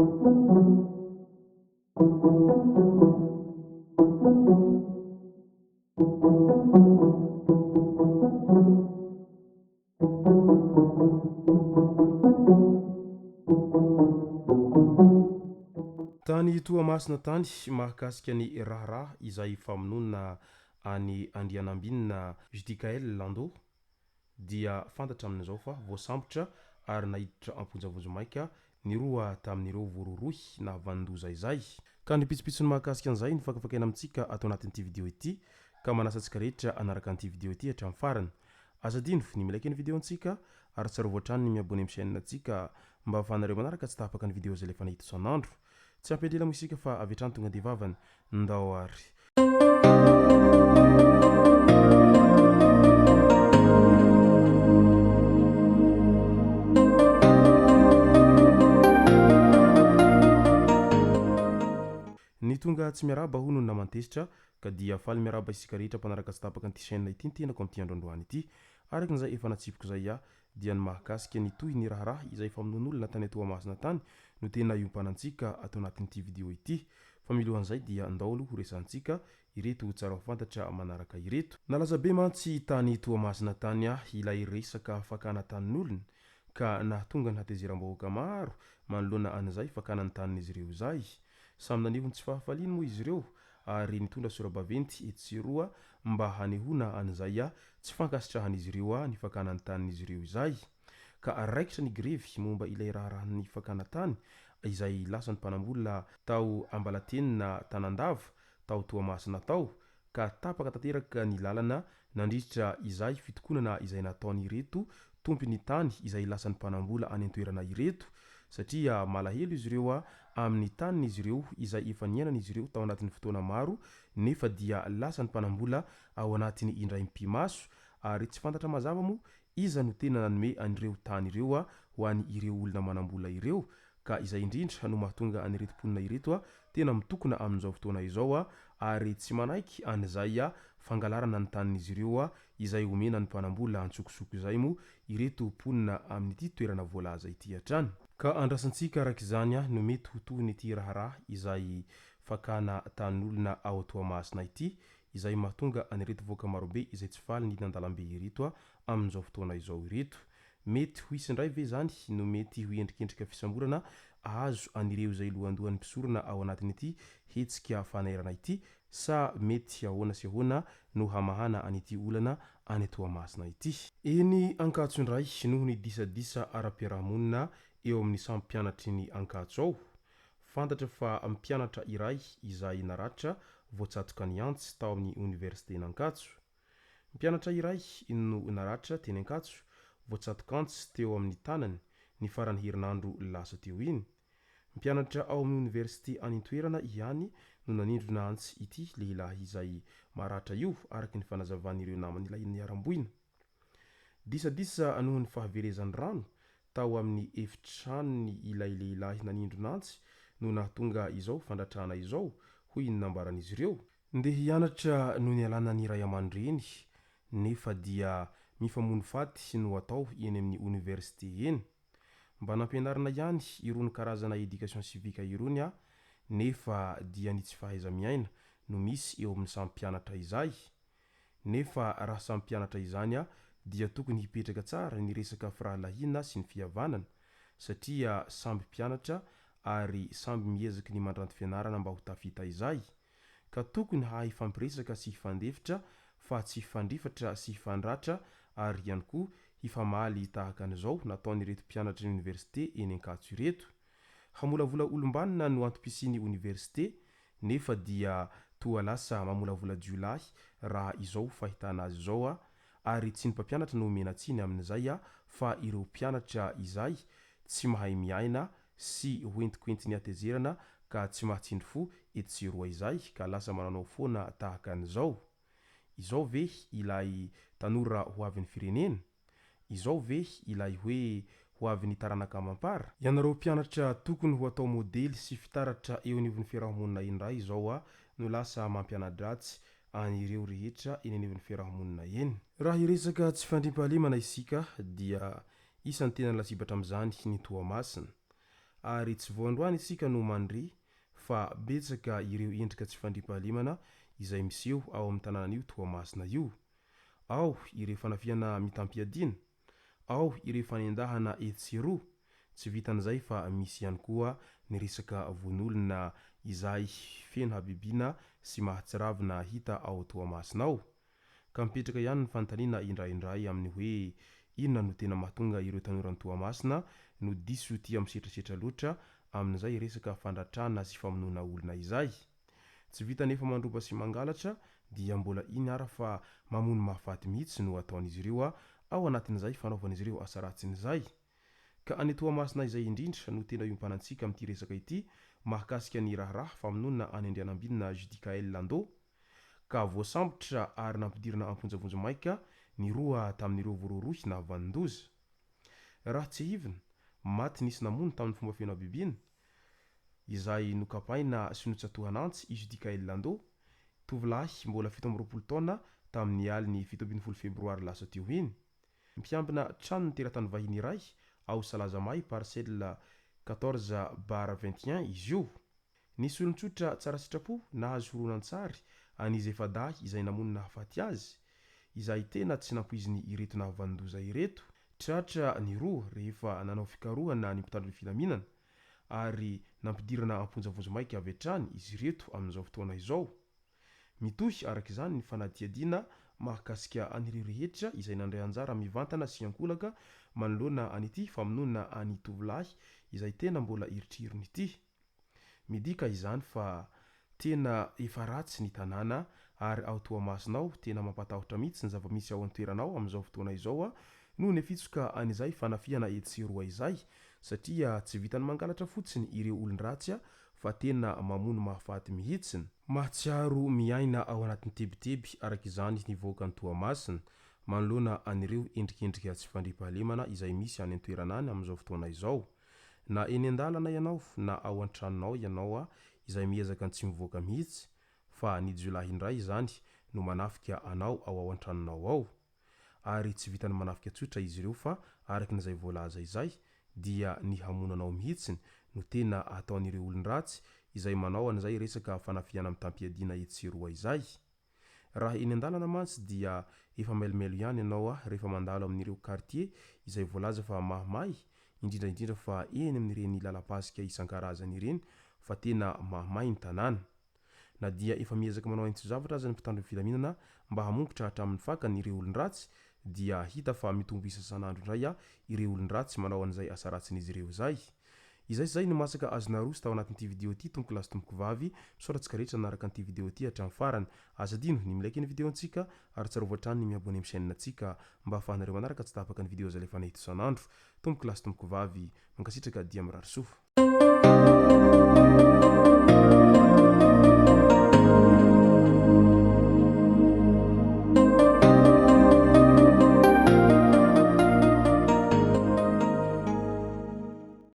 Tany Toamasina tany mahakasika ny raharaha izay famonona any Andrianambinina Judikael Lando dia fantatra amin'izao fa voasambotra ary nahiditra amponjavozomaika ny roa tamin'ireo vororohy na vandoza izay. Ka ny pitsopitsony mahakasika an'izay ny fakafakaina amintsika atao anatin'ity video ity ka manasa antsika rehetra anaraka an'ity video ity hatramin'ny farany. Azadino ny milaiky ny video antsika ary tsara voatrany ny miabone amin'ny chaîne antsika mba ahafahanareo manaraka tsy tapaka ny video izay lefa nahita isan'andro. Tsy ampiadela moa isika fa avy hatrany tonga dia vavany ndao ary. Ny tonga tsy miaraba hono ny namantesitra ka dia faly miaraba isika rehetra mpanaraka tsy tapaka an'ity chaîne ity ny tenako amin'ity androandroany ity. Araka an'izay efa natsipiko izay dia ny mahakasika ny toy ny raharaha izay famonon'olona tany Toamasina tany no tena iompanantsika atao anatin'ity video ity. Fa milohan'izay dia andao aloha horesantsika ireto tsara fantatra manaraka ireto. Nalaza be mantsy tany Toamasina tany ilay resaka fakana tanin'olona ka nahatonga nahatezeram-bahoaka maro manoloana an'izay fakana ny tanin'izy ireo izay. Samy naneviny tsy fahafaliana moa izy ireo ary nitondra sora-baventy etsiroa mba hanehoana an'izay tsy fankasitrahan'izy ireo ny fakana ny tanin'izy ireo izay. Ka raikitra ny grevy momba ilay raharahan'ny fakana tany izay lasan'ny mpanambola tao Ambalatenina Tanandava tao Toamasina tao ka tapaka tanteraka ny lalana nandritra izay fitokonana izay nataony ireto tompony tany izay lasan'ny mpanambola any an-toerana ireto satria malahelo izy ireo amin'ny tanin'izy ireo izay efa niainana izy ireo tao anatin'ny fotoana maro nefa dia lasan'ny mpanambola ao anatin'ny indray mpimaso ary tsy fantatra mazava moa iza no tena nanome an'ireo tany ireo ho any ireo olona manambola ireo ka izay indrindra no mahatonga anireto mponina ireto tena mitokona amin'izao fotoana izao ary tsy manaiky an'izay fangalarana ny tanin'izy ireo izay omena ny mpanambola antsokosoko izay moa ireto mponina amin'ity toerana voalaza ity hatrany. Ka andrasantsika araka izany no mety ho toy n'ity raharaha izay fakana tanin'olona ao Toamasina ity izay mahatonga anireto voaka marobe izay tsy faly ny nandalambe ireto amin'izao fotoana izao ireto. Mety ho isindray ve zany no mety ho endrikendrika fisamborana azo anireo izay lohandohan'ny mpisorona ao anatin'ity hetsika fanairana ity sa mety ahoana sy ahoana no hamahana an'ity olana any Toamasina ity. Eny Ankatso indray noho ny disadisa ara-piarahamonina eo amin'ny samy mpianatry ny Ankatso ao. Fantatra fa mpianatra iray izay naratra voatsatoka ny antsy tao amin'ny Université Ankatso. Mpianatra iray no naratra teny Ankatso voatsatoka antsy teo amin'ny tanany ny farany herinandro lasa teo iny. Mpianatra ao amin'ny université any an-toerana ihany no nanindrona antsy ity lehilahy izay maratra io araka ny fanazavan'ireo namany ilay niaram-boina. Disadisa noho ny fahaverezan'ny rano tao amin'ny efitranony ilay lehilahy nanindrona antsy no nahatonga izao fandratrana izao hoy ny nambaran'izy ireo. Ndeha hianatra no nialana ny ray aman-dreny nefa dia mifamono faty no atao eny amin'ny université eny. Mba nampianarina ihany irony karazana éducation civique irony nefa dia ny tsy fahaiza miaina no misy eo amin'ny samy mpianatra izay. Nefa raha samy mpianatra izany dia tokony hipetraka tsara ny resaka firahalahina sy ny fihavanana satria samby mpianatra ary samby miezaky ny mandranto fianarana mba ho tafita izay. Ka tokony hifampiresaka sy hifandefitra fa tsy hifandrifatra sy hifandratra ary ihany koa hifamaly tahaka an'izao nataon'ireto mpianatra ny université eny Ankatso ireto. Hamolavola olombanina no antom-pisiany université nefa dia toa lasa mamolavola jiolahy raha izao fahitana azy izao ary tsy ny mpampianatra no omena tsiny amin'izay fa ireo mpianatra izay tsy mahay miaina sy hoentikoentiny atezerana ka tsy mahatsindry fo etseroa izay ka lasa mananao foana tahaka an'izao. Izao ve ilay tanora ho avin'ny firenena? Izao ve ilay hoe ho avin'ny taranaka mampara? Ianareo mpianatra tokony ho atao modely sy fitaratra eo anivon'ny fiarahamonina indray izao no lasa mampianadratsy anireo rehetra eny anivon'ny fiarahamonina eny. Raha iresaka tsy fandriam-pahalemana isika dia isan'ny tena lasibatra amin'izany ny Toamasina. ary tsy voandroany isika no mandry fa betsaka ireo endrika tsy fandriampahalemana izay miseho ao amin'ny tanànan'io Toamasina io. Ao ireo fanafiana mitampiadina, ao ireo fanendahana etsero, tsy vitan'izay fa misy ihany koa ny resaka vonolona izay feno habibiana sy mahatsiravina hita ao Toamasina ao. Ka mipetraka ihany ny fanontaniana indraindray amin'ny hoe inona no tena mahatonga ireo tanoran'ny Toamasina no diso tia misetrasetra loatra amin'izay resaka fandratrana sy famonoana olona izay. Tsy vita nefa mandroba sy mangalatra dia mbola iny ara fa mamono mahafaty mihitsy no ataon'izy ireo ao anatin'izay fanaovan'izy ireo asa ratsin'izay. Ka any Toamasina izay indrindra no tena iompanantsika amin'ity resaka ity mahakasika ny raharaha famonoana any Andrianambinina Judikael Landô. Ka voasambotra ary nampidirana amponjavonjo maika ny roa tamin'ireo vororohy na vandoza. Raha tsy hivina, maty nisy namono tamin'ny fomba feno habibiana izay nokapaina sy notsatohanantsy i Judikael Landô, tovolahy mbola 17 taona tamin'ny aliny 17 febroary lasa teo iny. Mpiambina trano ny teratany vahiny iray ao Salazamay parcelle 14/21 izy io. Nisy olon-tsotra tsara sitrapo nahazo horonan-tsary an'izy efadahy izay namono nahafaty azy, izay tena tsy nampoiziny ireto nahavandoza ireto. Tratra ny roa rehefa nanao fikarohana ny mpitandro ny filaminana ary nampidirana amponjavonjo maika avy hatrany izy ireto amin'izao fotoana izao. Mitohy araka izany ny fanadihadiana mahakasika an'ireo rehetra izay nandray anjara mivantana sy ankolaka manoloana an'ity famonoana any tovolahy izay tena mbola iritrirony ity. Midika izany fa tena efa ratsy ny tanàna ary ao Toamasina ao tena mampatahotra mihitsy ny zava-misy ao an-toeranao amin'izao fotoana izao noho ny fitsoka an'izay fanafiana etseroa izay, satria tsy vitany mangalatra fotsiny ireo olon-dratsy fa tena mamono mahafaty mihitsiny. Mahatsiaro miaina ao anatin'ny tebiteby araka izany ny voakany Toamasina manoloana an'ireo endrikendrika tsy fandriampahalemana izay misy any an-toerana any amin'izao fotoana izao. Na eny an-dalana ianao na ao an-tranonao ianao izay miezaka tsy mivoaka mihitsy, fa ny jolahy indray izany no manafika anao ao an-tranonao ao. Ary tsy vitany manafika tsotra izy ireo fa araka n'izay voalaza izay dia ny hamonanao mihitsiny no tena ataon'ireo olon-dratsy izay manao an'izay resaka fanafiana mitampiadiana etseroa izay. Raha eny an-dalana mantsy dia efa mailomelo ihany ianao rehefa mandalo amin'ireo quartier izay voalaza fa mahamay, indrindraindrindra fa eny amin'ireny lalam-pasika isan-karazany ireny fa tena mahamay ny tanàna. Na dia efa miezaka manao aintso-javatra aza ny mpitandro ny filaminana mba hamongotra hatramin'ny fakany ireo olon-dratsy, dia hita fa mitombo isa isan'andro indray ireo olon-dratsy manao an'izay asa ratsin'izy ireo izay. Izay no masaka azona roso tao anatin'ity video ity. Tompoko lasy tompoko vavy, misaotratsika rehetra naraka an'ity video ity hatramin'ny farany. Aza dino ny milaiky ny video antsika ary tsarovatra hatrany ny miabone amin'ny chaîne antsika mba ahafahanareo manaraka tsy tapaka ny video izay alefa eto isan'andro. Tompoko lasy tompoko vavy, mankasitraka dia mirary soa.